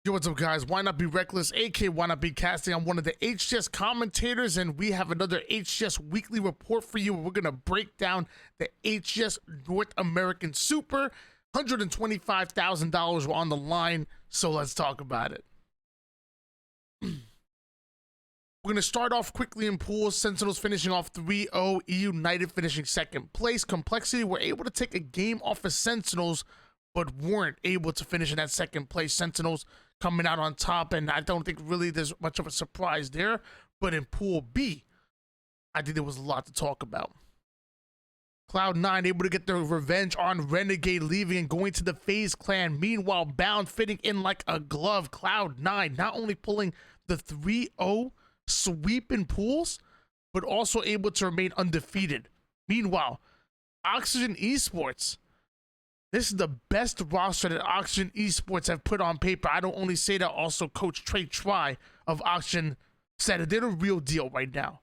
Yo, what's up, guys? Why Not Be Reckless, aka Why Not Be Casting. I'm one of the HCS commentators, and we have another HCS weekly report for you. We're gonna break down the HCS North American Super. $125,000 were on the line, so let's talk about it. We're gonna start off quickly in pools. Sentinels finishing off 3-0. United finishing second place. Complexity were able to take a game off of Sentinels, but weren't able to finish in that second place. Sentinels coming out on top, and I don't think really there's much of a surprise there. But in Pool B, I think there was a lot to talk about. Cloud9 able to get their revenge on Renegade, leaving and going to the FaZe clan. Meanwhile, Bound fitting in like a glove. Cloud9 not only pulling the 3-0 sweep in pools, but also able to remain undefeated. Meanwhile, Oxygen Esports, this is the best roster that Oxygen Esports have put on paper. I don't only say that, also Coach Trey Try of Oxygen said that they're the real deal right now.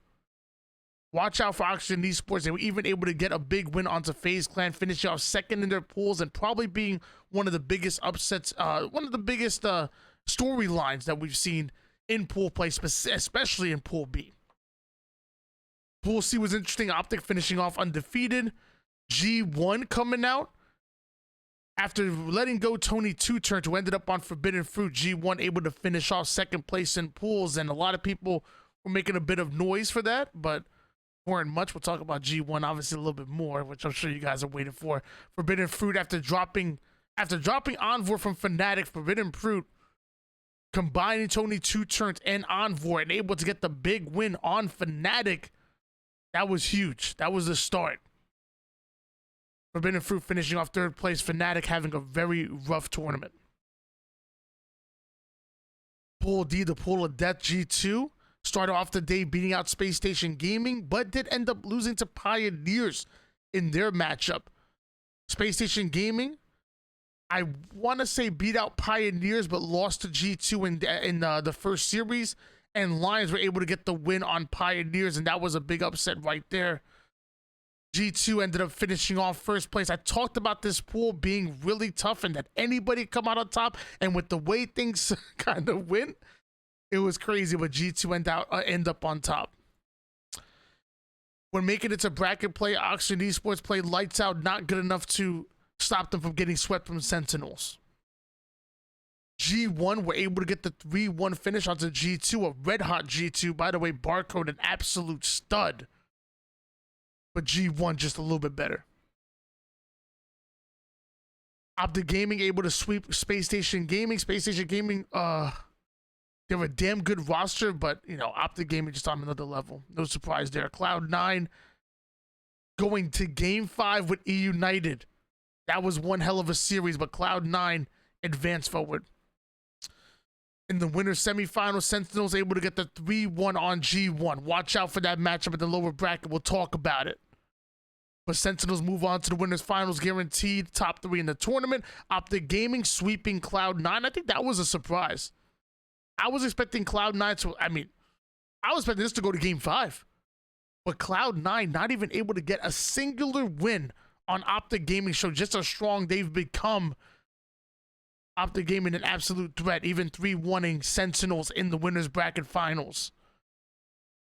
Watch out for Oxygen Esports. They were even able to get a big win onto FaZe Clan, finishing off second in their pools and probably being one of the biggest upsets, one of the biggest storylines that we've seen in pool play, especially in Pool B. Pool C was interesting. Optic finishing off undefeated. G1 coming out after letting go Tony Two Turns, who ended up on Forbidden Fruit. G1 able to finish off second place in pools, and a lot of people were making a bit of noise for that, but weren't much. We'll talk about G1 obviously a little bit more, which I'm sure you guys are waiting for. Forbidden Fruit after dropping Envoy from Fnatic. Forbidden Fruit combining Tony Two Turns and Envoy and able to get the big win on Fnatic. That was huge. That was the start. Forbidden Fruit finishing off third place. Fnatic having a very rough tournament. Pool D, the pool of death. G2 started off the day beating out Space Station Gaming, but did end up losing to Pioneers in their matchup. Space Station Gaming, I want to say beat out Pioneers, but lost to G2 in the first series, and Lions were able to get the win on Pioneers, and that was a big upset right there. G2 ended up finishing off first place. I talked about this pool being really tough and that anybody come out on top, and with the way things kind of went, it was crazy, but G2 end up on top. When making it to bracket play, Oxygen Esports played lights out, not good enough to stop them from getting swept from Sentinels. G1 were able to get the 3-1 finish onto G2, a red hot G2. By the way, Barcode, an absolute stud. But G1 just a little bit better. Optic Gaming able to sweep Space Station Gaming. Space Station Gaming, they were a damn good roster, but, you know, Optic Gaming just on another level. No surprise there. Cloud9 going to Game 5 with E United. That was one hell of a series, but Cloud9 advanced forward. In the winner's semifinal, Sentinels able to get the 3-1 on G1. Watch out for that matchup in the lower bracket. We'll talk about it. But Sentinels move on to the winner's finals, guaranteed top 3 in the tournament. Optic Gaming sweeping Cloud9. I think that was a surprise. I was expecting Cloud9 to, I was expecting this to go to Game 5. But Cloud9 not even able to get a singular win on Optic Gaming show just how strong they've become. Optic Gaming an absolute threat, even 3-1ing Sentinels in the winner's bracket finals.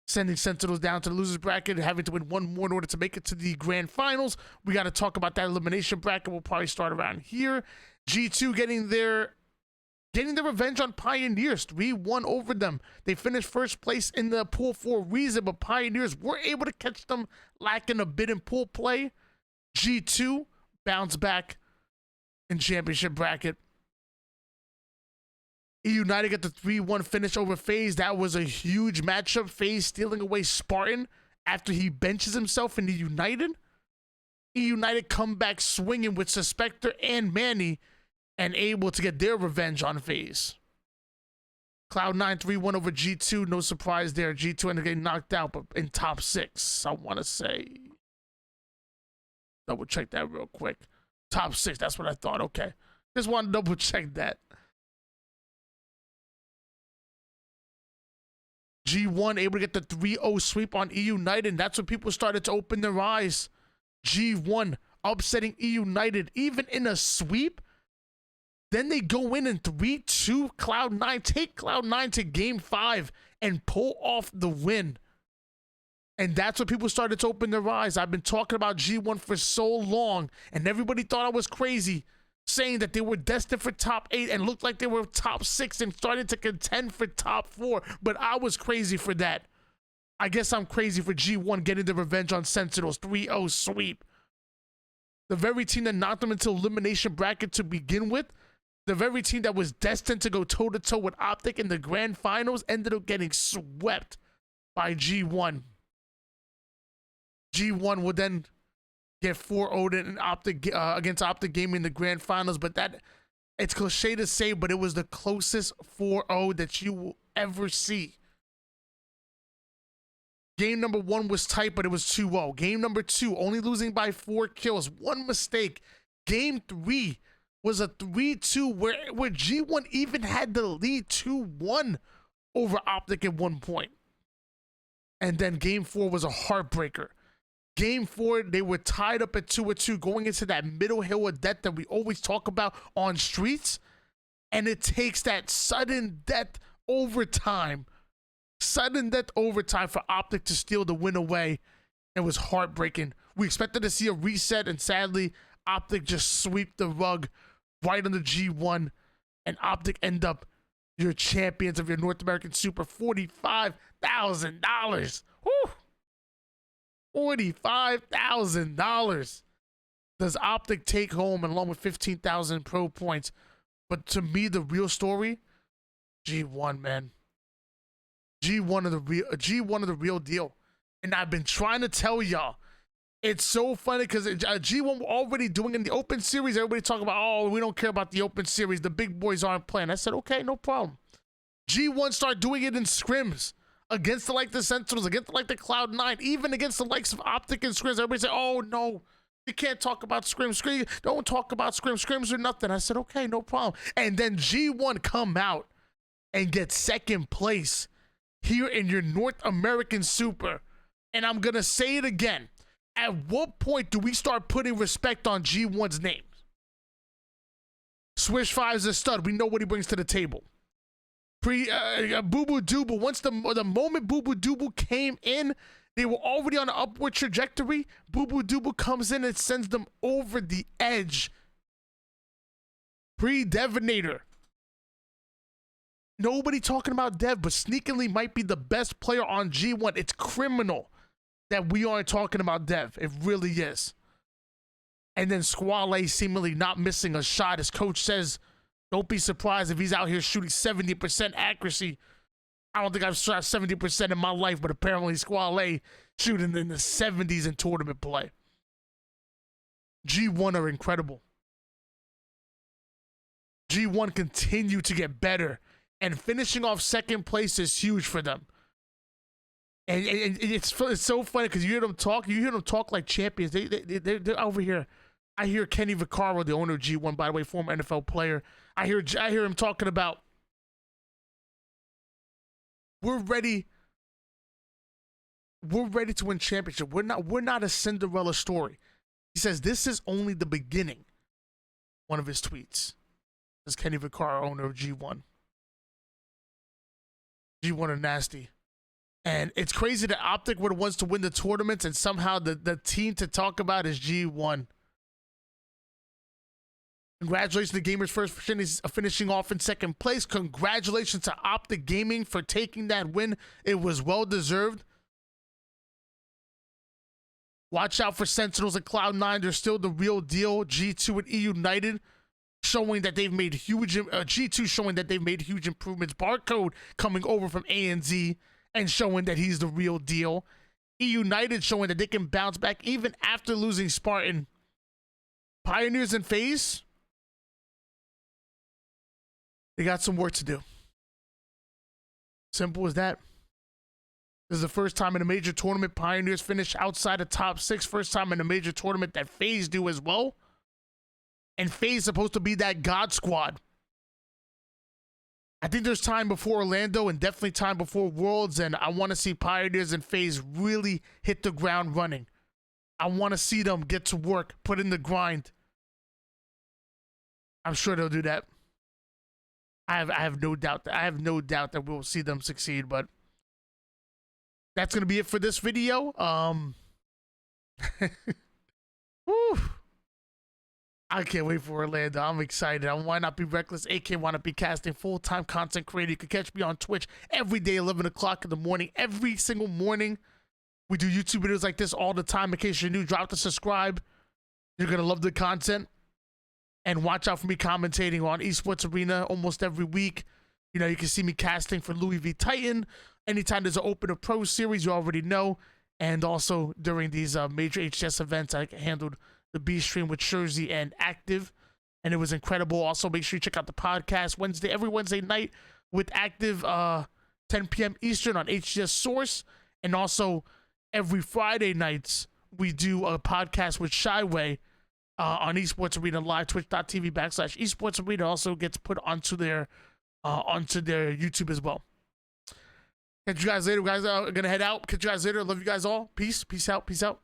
Sending Sentinels down to the loser's bracket, having to win one more in order to make it to the grand finals. We got to talk about that elimination bracket. We'll probably start around here. G2 getting their revenge on Pioneers, 3-1 over them. They finished first place in the pool for a reason, but Pioneers were able to catch them lacking a bit in pool play. G2 bounce back in championship bracket. E United get the 3-1 finish over FaZe. That was a huge matchup. FaZe stealing away Spartan after he benches himself in E United. E United come back swinging with Suspector and Manny and able to get their revenge on FaZe. Cloud9 3-1 over G2. No surprise there. G2 ended up getting knocked out, but in top 6, I want to say. Double check that real quick. Top 6, that's what I thought. Okay. Just want to double check that. G1 able to get the 3-0 sweep on E United, and that's when people started to open their eyes. G1 upsetting E United, even in a sweep. Then they go in and 3-2 Cloud9, take Cloud9 to game 5 and pull off the win. And that's when people started to open their eyes. I've been talking about G1 for so long, and everybody thought I was crazy, saying that they were destined for top 8 and looked like they were top 6 and started to contend for top 4. But I was crazy for that. I guess I'm crazy for G1 getting the revenge on Sentinels. 3-0 sweep. The very team that knocked them into elimination bracket to begin with, the very team that was destined to go toe-to-toe with Optic in the grand finals, ended up getting swept by G1. G1 would then get 4-0'd in Optic, against Optic Gaming in the grand finals, but that, it's cliche to say, but it was the closest 4-0 that you will ever see. Game number 1 was tight, but it was 2-0. Game number 2, only losing by 4 kills, 1 mistake. Game 3 was a 3-2 where G1 even had the lead 2-1 over Optic at one point. And then game 4 was a heartbreaker. Game 4, they were tied up at 2-2 going into that middle hill of death that we always talk about on streets. And it takes that sudden death overtime for Optic to steal the win away. It was heartbreaking. We expected to see a reset, and sadly, Optic just sweep the rug right on the G1, and Optic end up your champions of your North American Super. $45,000. Woo! $45,000 does Optic take home, along with 15,000 pro points. But to me, the real story, G1, man. G1 of the real deal. And I've been trying to tell y'all, it's so funny because G1 were already doing in the open series. Everybody talking about, oh, we don't care about the open series. The big boys aren't playing. I said, okay, no problem. G1 start doing it in scrims against the Sentinels, against the Cloud9, even against the likes of Optic and scrims. Everybody say, oh no, you can't talk about scrims. Don't talk about scrims. Scrims are nothing. I said, okay, no problem. And then G1 come out and get second place here in your North American Super. And I'm gonna say it again. At what point do we start putting respect on G1's name? Swish 5 is a stud. We know what he brings to the table. Boo Boo Dooble, once the moment Boo Boo Dooble came in, they were already on an upward trajectory. Boo Boo Dooble comes in and sends them over the edge. Pre-Devonator. Nobody talking about Dev, but sneakily might be the best player on G1. It's criminal that we aren't talking about Dev. It really is. And then Squale seemingly not missing a shot. His coach says, don't be surprised if he's out here shooting 70% accuracy. I don't think I've shot 70% in my life, but apparently Squale shooting in the 70s in tournament play. G1 are incredible. G1 continue to get better, and finishing off second place is huge for them. And it's so funny because you hear them talk like champions. They're over here. I hear Kenny Vaccaro, the owner of G1, by the way, former NFL player. I hear him talking about, we're ready to win championship. We're not a Cinderella story. He says this is only the beginning. One of his tweets. This is Kenny Vaccaro, owner of G1. G1 are nasty. And it's crazy that Optic were the ones to win the tournaments, and somehow the team to talk about is G1. Congratulations to Gamers First for finishing off in second place. Congratulations to Optic Gaming for taking that win. It was well-deserved. Watch out for Sentinels and Cloud9. They're still the real deal. G2 and E United showing that they've made huge, G2 showing that they've made huge improvements. Barcode coming over from ANZ and showing that he's the real deal. E United showing that they can bounce back even after losing Spartan. Pioneers and FaZe, they got some work to do. Simple as that. This is the first time in a major tournament Pioneers finish outside the top 6. First time in a major tournament that FaZe do as well. And FaZe is supposed to be that God squad. I think there's time before Orlando and definitely time before Worlds, and I want to see Pioneers and FaZe really hit the ground running. I want to see them get to work, put in the grind. I'm sure they'll do that. I have no doubt that we'll see them succeed. But that's gonna be it for this video. Woo. I can't wait for Orlando. I'm excited. Why Not Be Reckless, AK Why Not Be Casting, full-time content creator. You can catch me on Twitch every day, 11 o'clock in the morning, every single morning. We do YouTube videos like this all the time. In case you're new, drop the subscribe. You're going to love the content. And watch out for me commentating on Esports Arena almost every week. You know, you can see me casting for Louis V Titan. Anytime there's an Open or Pro series, you already know. And also during these major HCS events, I handled the B stream with Jersey and Active, and it was incredible. Also, make sure you check out the podcast every Wednesday night with Active, 10 p.m. Eastern on HCS Source, and also every Friday nights we do a podcast with Shyway on Esports Arena Live, twitch.tv/Esports Arena. Also gets put onto their YouTube as well. Catch you guys later, guys. I'm gonna head out. Catch you guys later. Love you guys all. Peace out.